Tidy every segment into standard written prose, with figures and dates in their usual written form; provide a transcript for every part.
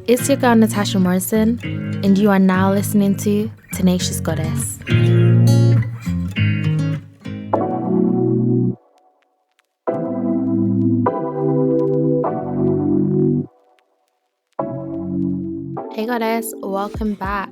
It's your girl Natasha Morrison, and you are now listening to Tenacious Goddess. Hey Goddess, welcome back.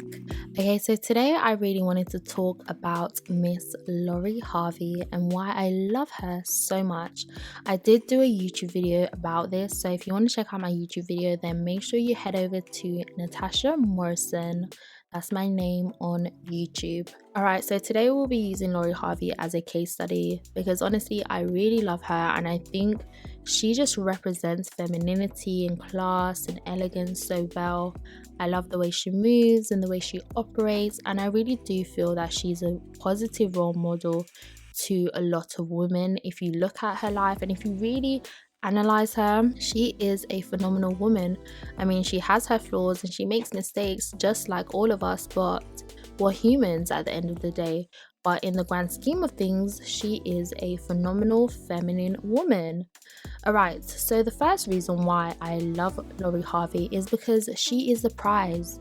Okay, so today I really wanted to talk about Miss Lori Harvey and why I love her so much. I did do a YouTube video about this, so if you want to check out my YouTube video, then make sure you head over to Natasha Morrison. That's my name on YouTube. Alright, so today we'll be using Lori Harvey as a case study because honestly, I really love her and I think she just represents femininity and class and elegance so well. I love the way she moves and the way she operates, and I really do feel that she's a positive role model to a lot of women. If you look at her life and if you really analyze her, she is a phenomenal woman. I mean, she has her flaws and she makes mistakes just like all of us, but we're humans at the end of the day. But in the grand scheme of things, she is a phenomenal feminine woman. Alright, so the first reason why I love Lori Harvey is because she is the prize.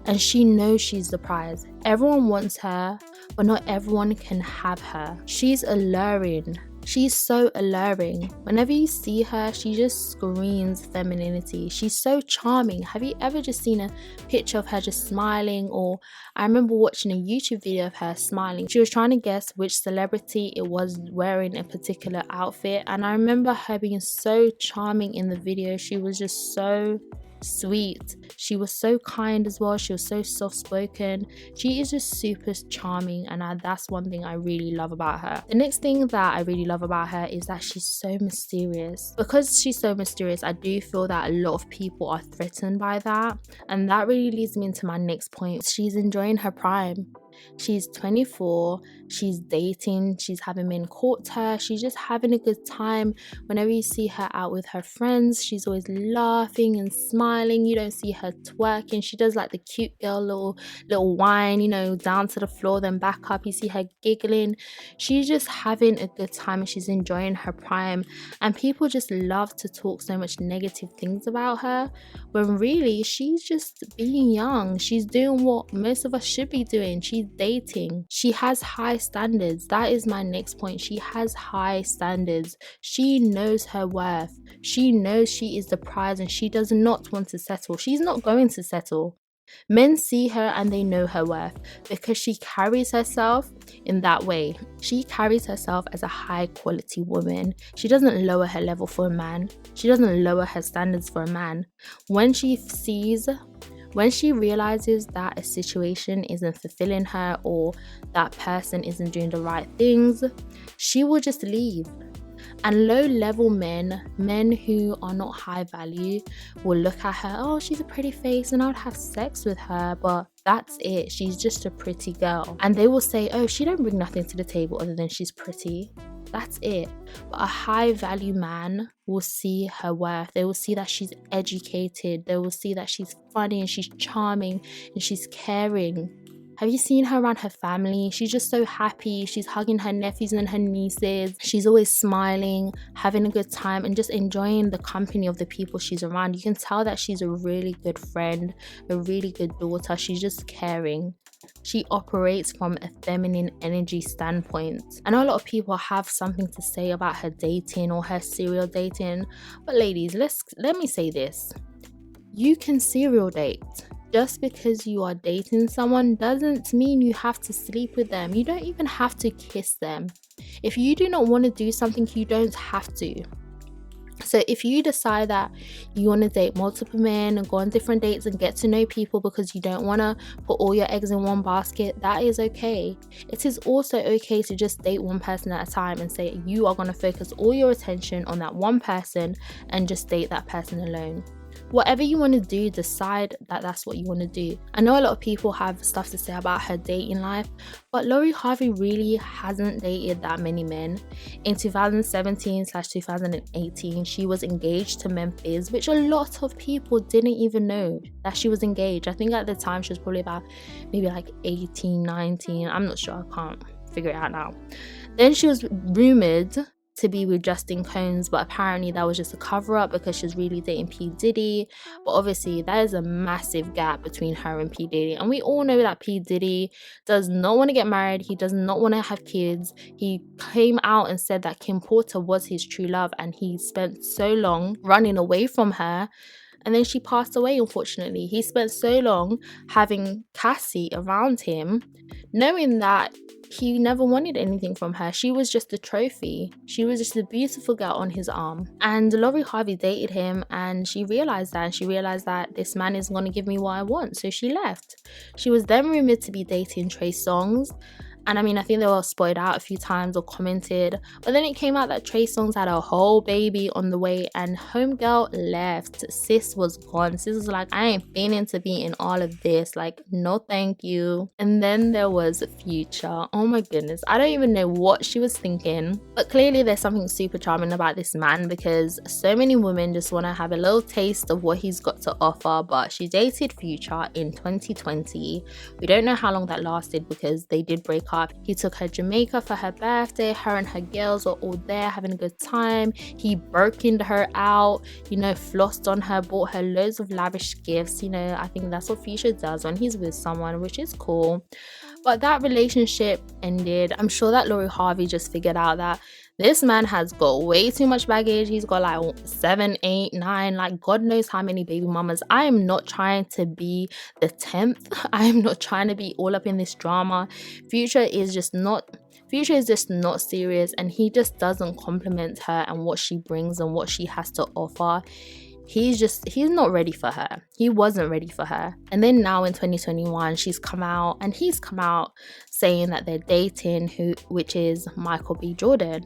And she knows she's the prize. Everyone wants her, but not everyone can have her. She's alluring. She's so alluring. Whenever you see her, she just screams femininity. She's so charming. Have you ever just seen a picture of her just smiling? Or I remember watching a YouTube video of her smiling. She was trying to guess which celebrity it was wearing a particular outfit. And I remember her being so charming in the video. She was just so sweet. She was so kind as well. She was so soft-spoken. She is just super charming, and that's one thing I really love about her. The next thing that I really love about her is that she's so mysterious. Because she's so mysterious, I do feel that a lot of people are threatened by that, and that really leads me into my next point. She's enjoying her prime. She's 24, she's dating, she's having men court her, she's just having a good time. Whenever you see her out with her friends, she's always laughing and smiling. You don't see her twerking. She does like the cute girl little whine, down to the floor, then back up. You see her giggling. She's just having a good time and she's enjoying her prime. And people just love to talk so much negative things about her, when really she's just being young. She's doing what most of us should be doing. She's dating. She has high standards. That is my next point. She has high standards. She knows her worth. She knows she is the prize and she does not want to settle. She's not going to settle. Men see her and they know her worth because she carries herself in that way. She carries herself as a high quality woman. She doesn't lower her level for a man. She doesn't lower her standards for a man. When she realizes that a situation isn't fulfilling her or that person isn't doing the right things, she will just leave. And low-level men who are not high value, will look at her, oh, she's a pretty face and I would have sex with her, but that's it. She's just a pretty girl. And they will say, oh, she don't bring nothing to the table other than she's pretty. That's it. But a high value man will see her worth. They will see that she's educated. They will see that she's funny and she's charming and she's caring. Have you seen her around her family? She's just so happy. She's hugging her nephews and her nieces. She's always smiling, having a good time, and just enjoying the company of the people she's around. You can tell that she's a really good friend, a really good daughter. She's just caring. She operates from a feminine energy standpoint. I know a lot of people have something to say about her dating or her serial dating, but ladies, let me say this. You can serial date. Just because you are dating someone doesn't mean you have to sleep with them. You don't even have to kiss them. If you do not want to do something, you don't have to. So if you decide that you want to date multiple men and go on different dates and get to know people because you don't want to put all your eggs in one basket, that is okay. It is also okay to just date one person at a time and say you are going to focus all your attention on that one person and just date that person alone. Whatever you want to do, decide that that's what you want to do. I know a lot of people have stuff to say about her dating life, but Lori Harvey really hasn't dated that many men. In 2017/2018, she was engaged to Memphis, which a lot of people didn't even know that she was engaged. I think at the time she was probably about maybe like 18, 19. I'm not sure. I can't figure it out now. Then she was rumored to be with Justin Combs, but apparently that was just a cover-up because she's really dating P. Diddy. But obviously there is a massive gap between her and P. Diddy, and we all know that P. Diddy does not want to get married. He does not want to have kids. He came out and said that Kim Porter was his true love, and he spent so long running away from her, and then she passed away, unfortunately. He spent so long having Cassie around him, knowing that he never wanted anything from her. She was just a trophy. She was just a beautiful girl on his arm. And Lori Harvey dated him, and she realized that. And she realized that this man isn't going to give me what I want. So she left. She was then rumored to be dating Trey Songz. And I mean, I think they were spotted out a few times or commented. But then it came out that Trey Songz had a whole baby on the way, and homegirl left. Sis was gone. Sis was like, I ain't feeling to be in all of this. Like, no thank you. And then there was Future. Oh my goodness. I don't even know what she was thinking. But clearly there's something super charming about this man, because so many women just want to have a little taste of what he's got to offer. But she dated Future in 2020. We don't know how long that lasted, because they did break up. He took her Jamaica for her birthday. Her and her girls were all there having a good time. He Birkined her out, flossed on her, bought her loads of lavish gifts. I think that's what Future does when he's with someone, which is cool. But that relationship ended. I'm sure that Lori Harvey just figured out that this man has got way too much baggage. He's got like 7, 8, 9, like God knows how many baby mamas. I am not trying to be the 10th. I am not trying to be all up in this drama. Future is just not serious, and he just doesn't compliment her and what she brings and what she has to offer. He's not ready for her. He wasn't ready for her. And then now in 2021, he's come out saying that they're dating, which is Michael B. Jordan.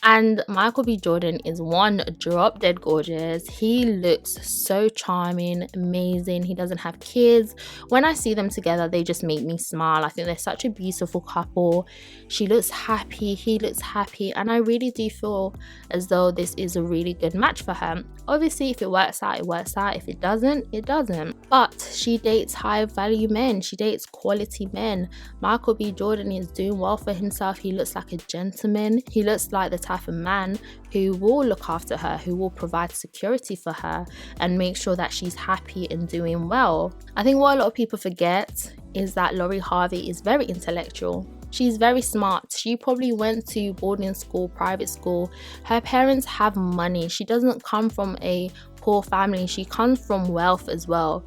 And Michael B. Jordan is one drop dead gorgeous. He looks so charming, amazing. He doesn't have kids. When I see them together, they just make me smile. I think they're such a beautiful couple. She looks happy, he looks happy, and I really do feel as though this is a really good match for her. Obviously, if it works out, it works out. If it doesn't, it doesn't. But she dates high value men. She dates quality men. Michael B. Jordan is doing well for himself. He looks like a gentleman. He looks like the type of man who will look after her, who will provide security for her and make sure that she's happy and doing well. I think what a lot of people forget is that Lori Harvey is very intellectual. She's very smart. She probably went to boarding school, private school. Her parents have money. She doesn't come from a poor family. She comes from wealth as well.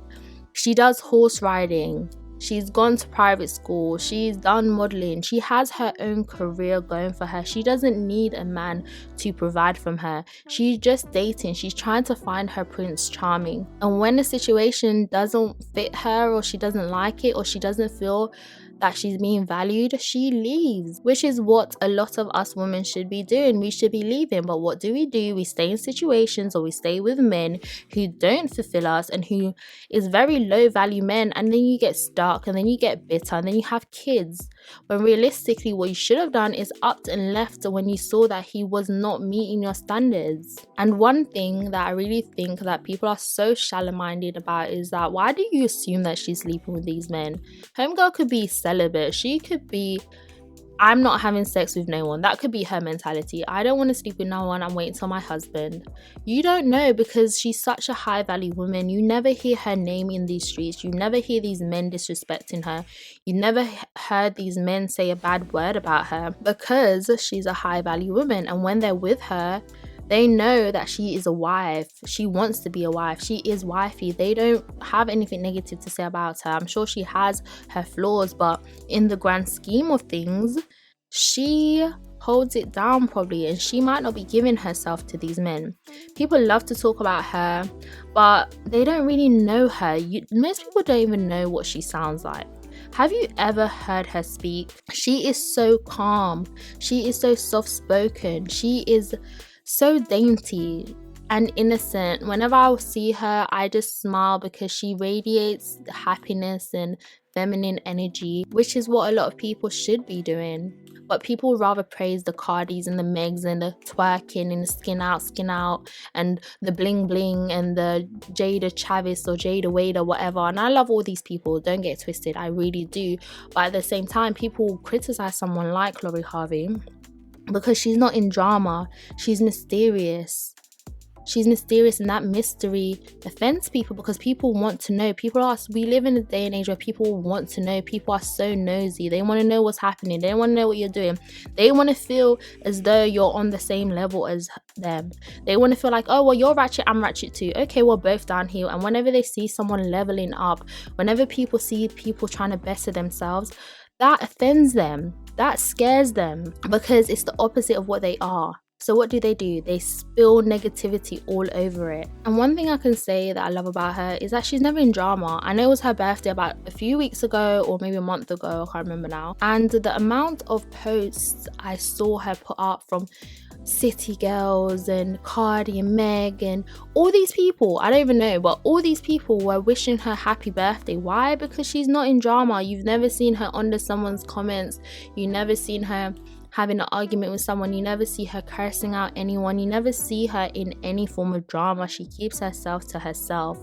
She does horse riding. She's gone to private school. She's done modeling. She has her own career going for her. She doesn't need a man to provide from her. She's just dating. She's trying to find her Prince Charming. And when the situation doesn't fit her, or she doesn't like it, or she doesn't feel that she's being valued, she leaves, which is what a lot of us women should be doing. We should be leaving. But what do? We stay in situations, or we stay with men who don't fulfill us and who is very low value men, and then you get stuck, and then you get bitter, and then you have kids, when realistically what you should have done is upped and left when you saw that he was not meeting your standards. And one thing that I really think that people are so shallow-minded about is that, why do you assume that she's sleeping with these men? Homegirl could be celibate. She could be, I'm not having sex with no one. That could be her mentality. I don't want to sleep with no one. I'm waiting till my husband. You don't know, because she's such a high value woman. You never hear her name in these streets. You never hear these men disrespecting her. You never heard these men say a bad word about her, because she's a high value woman. And when they're with her, they know that she is a wife. She wants to be a wife. She is wifey. They don't have anything negative to say about her. I'm sure she has her flaws, but in the grand scheme of things, she holds it down probably, and she might not be giving herself to these men. People love to talk about her, but they don't really know her. Most people don't even know what she sounds like. Have you ever heard her speak? She is so calm. She is so soft-spoken. She is so dainty and innocent. Whenever I see her, I just smile, because she radiates happiness and feminine energy, which is what a lot of people should be doing. But people rather praise the Cardis and the Megs and the twerking and the skin out and the bling bling and the Jada Chavis or Jada Wade or whatever. And I love all these people, don't get twisted, I really do. But at the same time, people criticize someone like Lori Harvey because she's not in drama. She's mysterious. She's mysterious, and that mystery offends people because people want to know. We live in a day and age where people want to know. People are so nosy. They want to know what's happening. They want to know what you're doing. They want to feel as though you're on the same level as them. They want to feel like, oh, well, you're ratchet, I'm ratchet too. Okay, we're both downhill. And whenever they see someone leveling up, whenever people see people trying to better themselves, that offends them. That scares them because it's the opposite of what they are. So what do? They spill negativity all over it. And one thing I can say that I love about her is that she's never in drama. I know it was her birthday about a few weeks ago or maybe a month ago, I can't remember now. And the amount of posts I saw her put up from City Girls and Cardi and Meg and all these people, I don't even know, but all these people were wishing her happy birthday. Why? Because she's not in drama. You've never seen her under someone's comments. You've never seen her having an argument with someone. You never see her cursing out anyone. You never see her in any form of drama. She keeps herself to herself.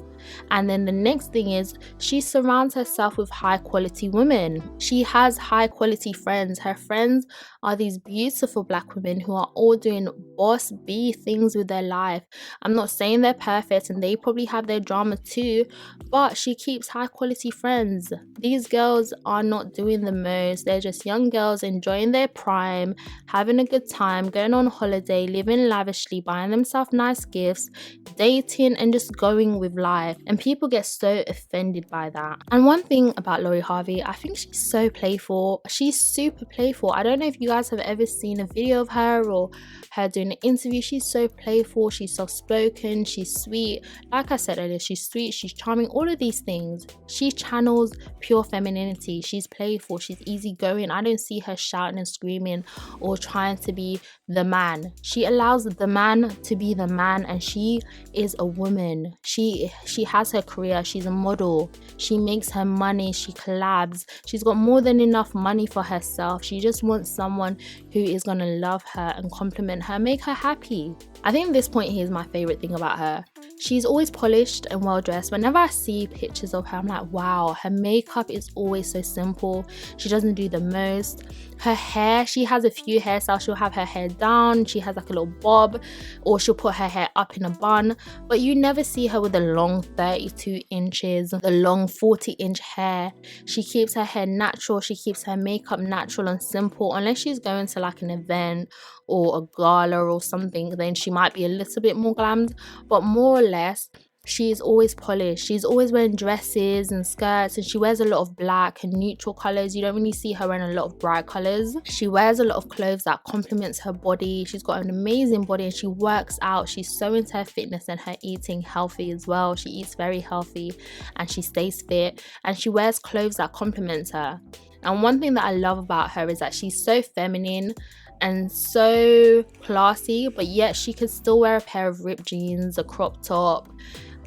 And then the next thing is she surrounds herself with high quality women. She has high quality friends. Her friends are these beautiful black women who are all doing boss B things with their life. I'm not saying they're perfect and they probably have their drama too, but she keeps high quality friends. These girls are not doing the most. They're just young girls enjoying their prime, having a good time, going on holiday, living lavishly, buying themselves nice gifts, dating, and just going with life. And people get so offended by that. And one thing about Lori Harvey, I think she's so playful. She's super playful. I don't know if you guys have ever seen a video of her or her doing an interview. She's so playful. She's soft spoken. She's sweet. Like I said earlier, she's sweet. She's charming. All of these things. She channels pure femininity. She's playful. She's easygoing. I don't see her shouting and screaming or trying to be the man. She allows the man to be the man, and she is a woman. She has her career. She's a model. She makes her money. She collabs. She's got more than enough money for herself. She just wants someone who is going to love her and compliment her, make her happy. I think this point here is my favorite thing about her. She's always polished and well dressed. Whenever I see pictures of her, I'm like, wow, her makeup is always so simple. She doesn't do the most. Her hair, she has a few hairstyles. She'll have her hair down, she has like a little bob, or she'll put her hair up in a bun, but you never see her with the long 32 inches, the long 40-inch hair. She keeps her hair natural. She keeps her makeup natural and simple, unless she's going to like an event or a gala or something, then she might be a little bit more glammed, but more or less she's always polished. She's always wearing dresses and skirts, and she wears a lot of black and neutral colors. You don't really see her wearing a lot of bright colors. She wears a lot of clothes that complements her body. She's got an amazing body and she works out. She's so into her fitness and her eating healthy as well. She eats very healthy and she stays fit, and she wears clothes that complements her. And one thing that I love about her is that she's so feminine and so classy, but yet she could still wear a pair of ripped jeans, a crop top,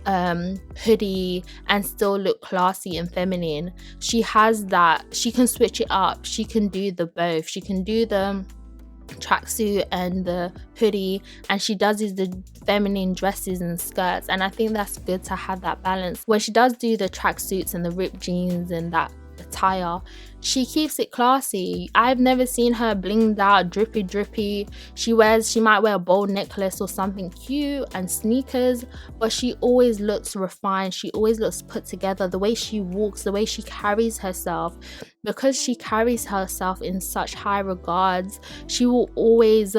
hoodie, and still look classy and feminine. She has that. She can switch it up. She can do the both. She can do the tracksuit and the hoodie, and she does the feminine dresses and skirts, and I think that's good to have that balance. When she does do the tracksuits and the ripped jeans and that attire, she keeps it classy. I've never seen her blinged out, drippy. She might wear a bold necklace or something cute and sneakers, but she always looks refined. She always looks put together. The way she walks, the way she carries herself, because she carries herself in such high regards, she will always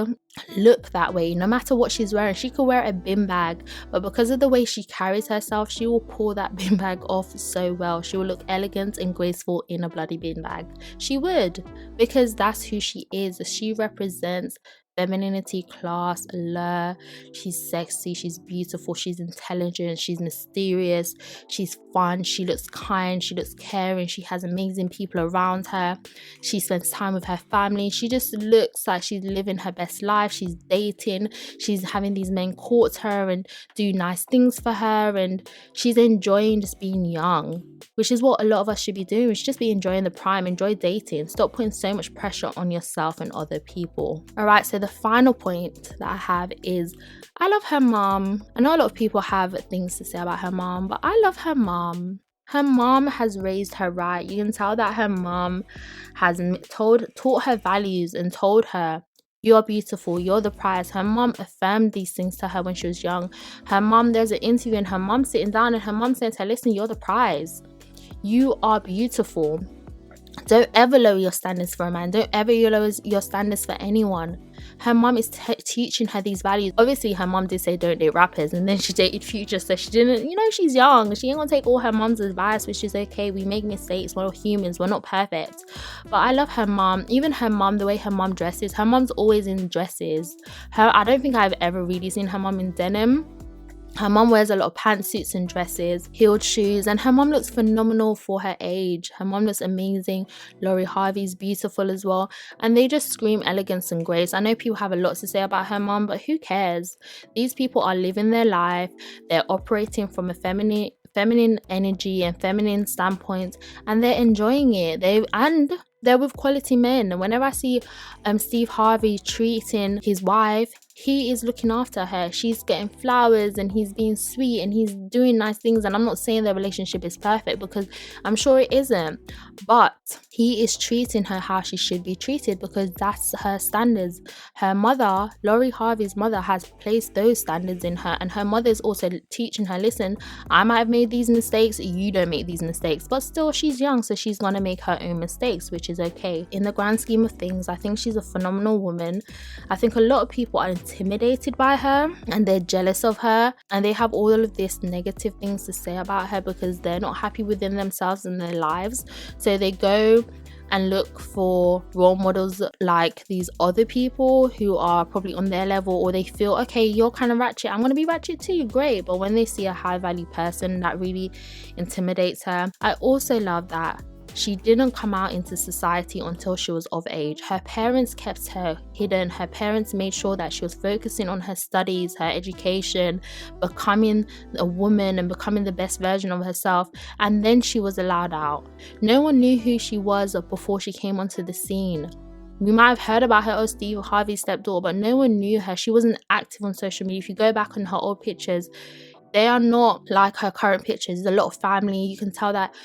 look that way. No matter what she's wearing, she could wear a bin bag, but because of the way she carries herself, she will pull that bin bag off so well. She will look elegant and graceful in a bloody bin bag. She would, because that's who she is. She represents femininity, class, allure. She's sexy, she's beautiful, she's intelligent, she's mysterious, she's fun, she looks kind, she looks caring, she has amazing people around her, she spends time with her family. She just looks like she's living her best life. She's dating, she's having these men court her and do nice things for her, and she's enjoying just being young, which is what a lot of us should be doing. We should just be enjoying the prime, enjoy dating, stop putting so much pressure on yourself and other people. All right, so the final point that I have is I love her mom. I know a lot of people have things to say about her mom, but I love her mom. Her mom has raised her right. You can tell that her mom has taught her values and told her, You are beautiful. You're the prize. Her mom affirmed these things to her when she was young. Her mom, there's an interview and her mom sitting down and her mom saying to her, listen, you're the prize. You are beautiful. Don't ever lower your standards for a man. Don't ever lower your standards for anyone. Her mom is teaching her these values. Obviously, her mom did say don't date rappers, and then she dated Future, so she didn't, she's young. She ain't gonna take all her mom's advice, which is okay. We make mistakes. We're all humans. We're not perfect. But I love her mom. Even her mom, the way her mom dresses. Her mom's always in dresses. I don't think I've ever really seen her mom in denim. Her mom wears a lot of pantsuits and dresses, heeled shoes, and her mom looks phenomenal for her age. Her mom looks amazing. Lori Harvey's beautiful as well. And they just scream elegance and grace. I know people have a lot to say about her mom, but who cares? These people are living their life. They're operating from a feminine energy and feminine standpoint, and they're enjoying it. They're with quality men. And whenever I see Steve Harvey treating his wife, he is looking after her. She's getting flowers and he's being sweet and he's doing nice things. And I'm not saying their relationship is perfect, because I'm sure it isn't, but he is treating her how she should be treated, because that's her standards. Her mother, Lori Harvey's mother, has placed those standards in her, and her mother is also teaching her, listen, I might have made these mistakes, you don't make these mistakes. But still, she's young, so she's gonna make her own mistakes, which is okay. In the grand scheme of things, I think she's a phenomenal woman. I think a lot of people are intimidated by her and they're jealous of her, and they have all of this negative things to say about her because they're not happy within themselves and their lives. So they go and look for role models like these other people who are probably on their level, or they feel, okay, you're kind of ratchet, I'm gonna be ratchet too, great. But when they see a high value person, that really intimidates her. I also love that she didn't come out into society until she was of age. Her parents kept her hidden. Her parents made sure that she was focusing on her studies, her education, becoming a woman and becoming the best version of herself. And then she was allowed out. No one knew who she was before she came onto the scene. We might have heard about her, Steve Harvey's stepdaughter, but no one knew her. She wasn't active on social media. If you go back on her old pictures, they are not like her current pictures. There's a lot of family. You can tell that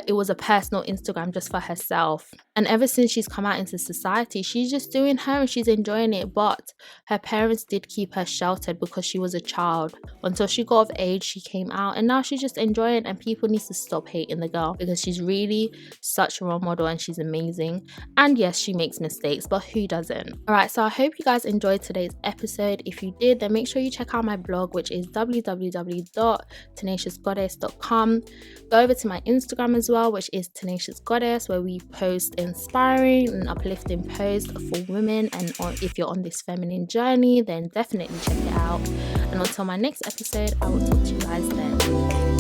it was a personal Instagram just for herself. And ever since she's come out into society, she's just doing her and she's enjoying it. But her parents did keep her sheltered because she was a child. Until she got of age, she came out, and now she's just enjoying it. And people need to stop hating the girl, because she's really such a role model and she's amazing. And yes, she makes mistakes, but who doesn't? Alright, so I hope you guys enjoyed today's episode. If you did, then make sure you check out my blog, which is www.tenaciousgoddess.com. Go over to my Instagram as well, which is Tenacious Goddess, where we post inspiring and uplifting posts for women. And if you're on this feminine journey, then definitely check it out. And until my next episode, I will talk to you guys then.